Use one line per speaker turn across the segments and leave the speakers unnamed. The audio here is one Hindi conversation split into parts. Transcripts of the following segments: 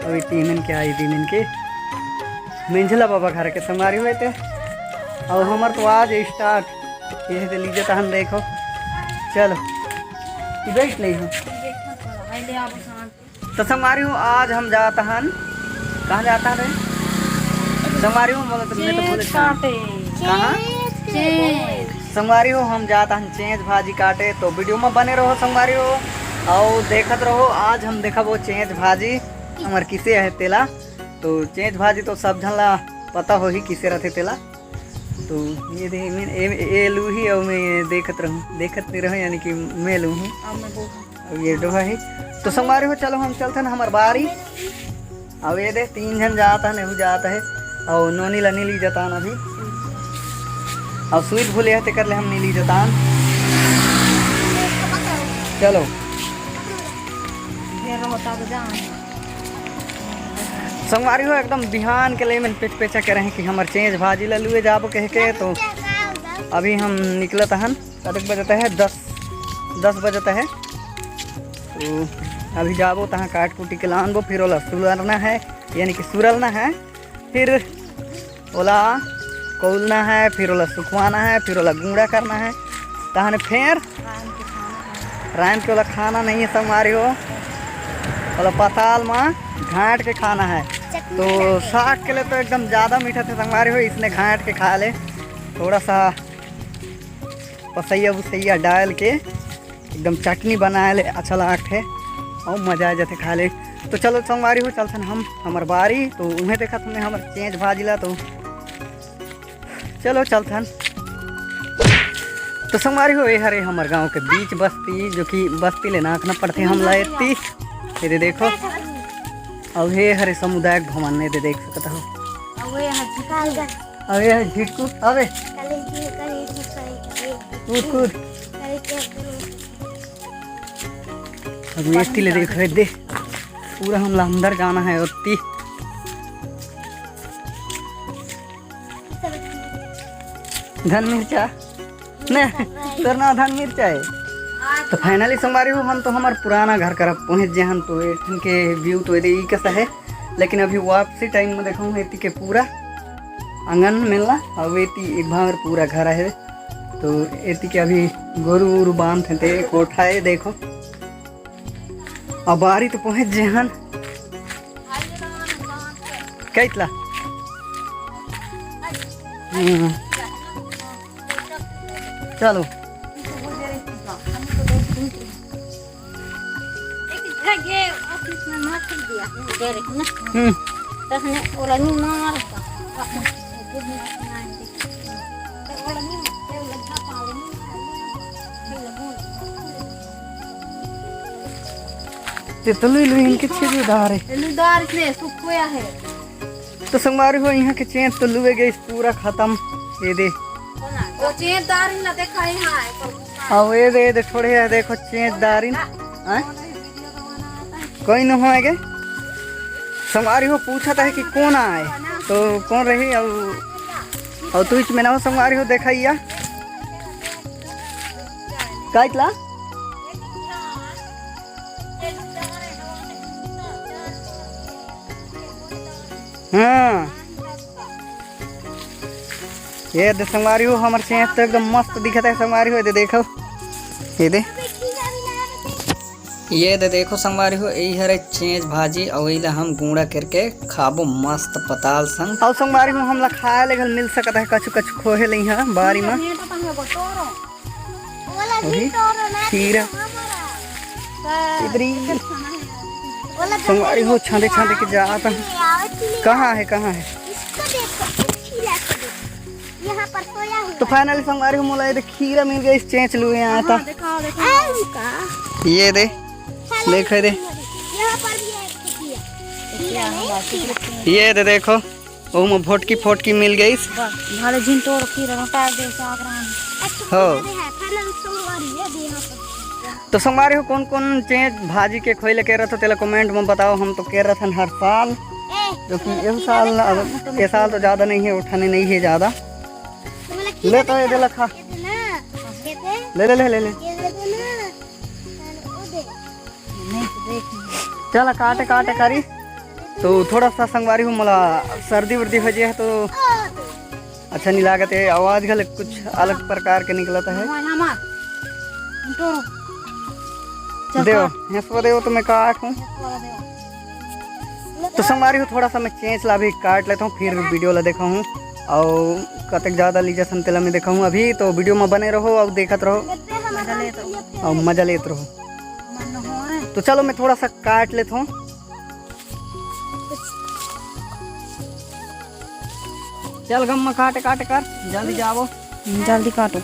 अभी 3 दिन के आई 3 दिन के मंझला बाबा घर के संगारी हुए थे। और हमार तो आज स्टार्ट ये तो लीजिए तहन देखो। चलो बैठ नहीं हो तो संगारी हूँ। आज हम जाता हन, कहाँ जाता है संगारी हूँ बोले तो मैं तो बोले कहाँ संगवारी हो हम जाता हन चेंज भाजी काटे। तो वीडियो में बने रहो संगवारी हो और देखत रहो। आज हम देखा वो चेंज भाजी हमार किसे है तेला। तो चेंज भाजी तो सब जन ला पता हो ही किसे रहते तेला। तो ये दे ये लू ही और मैं देखत नहीं रहूँ यानी कि मैं लू हूँ और ये डोहा है। तो संगवारी हो चलो हम चलते हैं हमार बारी। अब ये दे 3 जन जाता है नहीं जाता है और नोनी ला नहीं ली जाता अभी और स्वीट भूले है कर ले हम नहीं ली जाता। चलो संगवारी हो एकदम बिहान के लिए मैंने पेचा कह रहे हैं कि हमारे चेंज भाजी ला लुए जाबो कह के। तो अभी हम निकलत हन कतक बजता है 10 बजता है। तो अभी जाबो तहाँ काट कुटी के लानबो फिर ओला सुलरना है यानी कि सुरलना है, फिर ओला कौलना है, फिर ओला सुखवाना है, फिर ओला गूंड़ा करना है तहन फिर राम के ओला खाना नहीं है संगवारी हो। ओला पताल में घाट के खाना है। तो साग के लिए तो एकदम ज़्यादा मीठा थे संगवारी हो, इसने घाट के खा ले थोड़ा सा पसैया वसैया डाल के एकदम चटनी बना ले अच्छा लागत है और मजा आ जाते खा ले। तो चलो संगवारी हो चलते हम हमार बारी। तो उन्हें देखा तुमने हमारे चेंज भाजी ला। तो चलो चलते तो संगवारी हो ये हरे हमारे गांव के बीच बस्ती जो कि बस्ती ले नाकना पड़ते हम लाती ये देखो। अब ये हरे सामुदायिक भवन ने देख सकता हो। अब ये झिटकू अबे कूद अब ये ले देख रहे दे पूरा हम अंदर जाना है उतनी। धन मिर्चा नहीं सर ना धन मिर्चा है। तो फाइनली संगवारी हो हम तो हमारे पुराना घर कर पहुँच जाए हम। तो इनके व्यू तो ये कैसा है लेकिन अभी वापसी टाइम में देखो एती के पूरा आंगन मिलना और एती एक भावर पूरा घर है। तो एती के अभी गोरू वोरू बांध थे कोठा है देखो। अब बारी तो पहुँच जाए हन कैतला चलो इनके है। तो संगवारी हो यहाँ के चेंज तो लुए गए पूरा खत्म ये दे और ये दे थोड़े है देखो चेंज दारिन कोई न होएगे। संगवारी हो पूछा था कि कौन आए तो कौन रही और तू में ना संगवारी हो देखा काटला हाँ ये दे संगवारी हो हमारे चेंज तो एकदम मस्त दिखता है संगवारी हो। देखो ये दे देखो संगवारी हो यही हरे चेंज भाजी और यही हम गूंड़ा करके खाबो मस्त पताल संग। और संगवारी हो हम ला खाए ले मिल सकता है कछु कछु खोहे ले यहाँ बारी में खीरा संगवारी हो छांदे छांदे के जाता कहाँ है तो फाइनली संगवारी हो मोला ये खीरा मिल गया इस चेंच लुए यहाँ था ये दे देख दे ये दे देखो वो में फोटकी मिल गई हो। तो संगवारी हो कौन चेंज भाजी के खोई के रहा तेला कमेंट में बताओ। हम तो कह रहा था हर साल जो कि ये साल तो ज़्यादा नहीं है उठाने नहीं है ज़्यादा ले तो ये दे खा ले चल काटे करी तो थोड़ा सा संगवारी हूँ मला सर्दी वर्दी हो जाए तो अच्छा नहीं लागत है। आवाज़ गल कुछ अलग प्रकार के निकलता है। देव हेसवा देव तो मैं काट हूँ। तो संगवारी हूँ थोड़ा सा मैं चेंच ला भी काट लेता हूँ, फिर वीडियो ला देखा हूँ और कतक ज़्यादा लीजा संतेला में देखा हूँ। अभी तो वीडियो में बने रहो और देखत रहो और मजा लेते रहो। तो चलो मैं थोड़ा सा काट लेता हूँ। चल गम्मा काटे काटे कर जल्दी जाओ,
जल्दी काटो।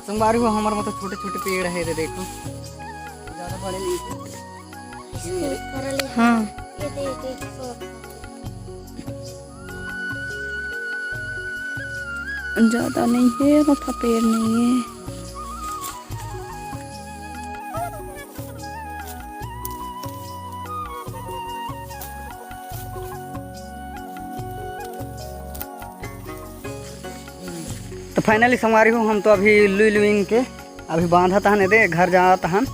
संगवारी हो हमारे मतलब छोटे छोटे पेड़ है रे, देखो ज्यादा बड़े नहीं।
हाँ ज्यादा नहीं है, मतलब पेड़ नहीं है।
तो फाइनली संगवारी हूँ हम तो अभी लुइंग के अभी बांधा था दे घर जाता हन।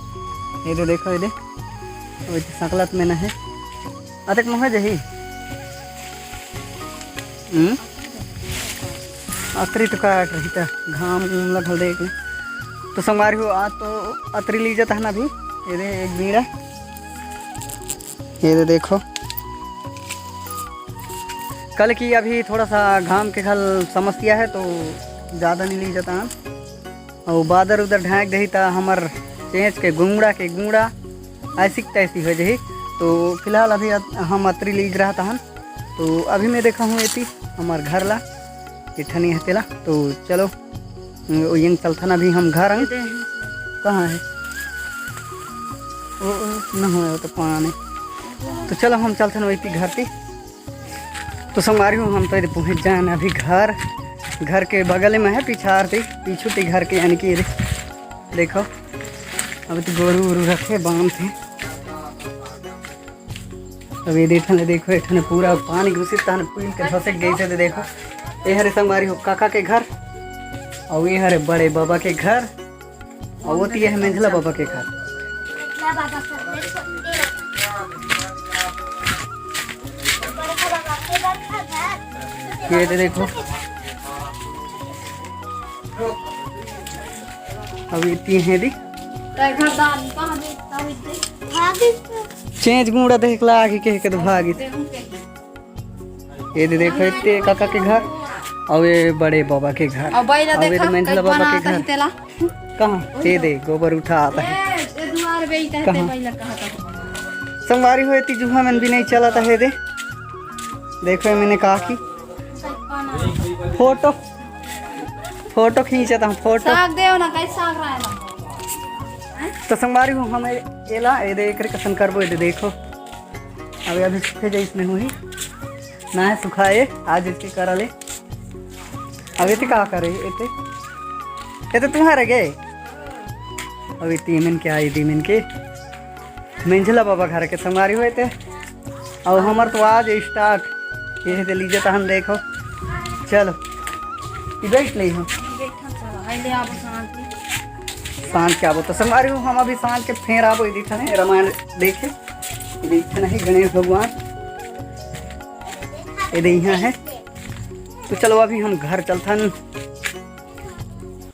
ये दे देखो, ये दे सकलत में न है अतक न है जही अतरी तो काट रही था घाम लगल देख ले। तो संगवारी हूँ आज तो अतरी ली जाता है ना अभी। ये दे एक बीड़ा, ये दे देखो कल की अभी थोड़ा सा घाम के खल समस्या है तो ज़्यादा नहीं ली जाता है। और बादर उधर ढाँक दही था हमार चेंच के गुंगड़ा ऐसी तैसी हो जाही। तो फिलहाल अभी हम अतरी लीज रहा था। तो अभी मैं देखा हूँ ये हमार घर ला इठनी है तेला। तो चलो यंग चलता ना अभी हम घर कहाँ है वो न हो तो पानी। तो चलो हम चलते ना वही घर थी। तो संगवारी हूँ हम तो पहुँच जाए अभी घर के बगल में है पिछाड़ थी पीछू थी घर के, यानी कि देखो अभी तो गोरू वोरू रखे बांध थे। अभी देखो इठने पूरा पानी घुसित था पुल के धसक गई थे। देखो ये हरे संगवारी हो काका के घर और ये हरे बड़े बाबा के घर और वो है मेंझला बाबा के घर। ये देखो अभी इतनी है दी चेंज गुंडा देख ला आगे के तो भागी। ये देखो इतने काका के घर और ये बड़े बाबा के घर और ये मेंझला बाबा के घर। कहाँ दे दे गोबर उठा आता है कहाँ संगवारी हो इतनी जुहा में भी नहीं चलाता है। दे देखो मैंने कहा कि फोटो खींचता हूँ फोटो। तो संगवारी हूँ हम एला ये देख कसन करबो। ये देखो अभी सूखे जाए इसमें हुई ना है सुखाए आज इसके करा ले। अभी तो क्या करे ये तो तुम्हारे गए अभी तीन के आई दीमिन के मेंझला बाबा घर के संगवारी हुए थे। और हमार तो आज स्टार्ट ये लीजिए तो हम देखो चलो बैठ ली हो सांझ के आबो। तो संगवारी हूँ हम अभी सांझ के फेर आबो दिखने रामायण देखे नहीं गणेश भगवान ये यहाँ है। तो चलो अभी हम घर चलथन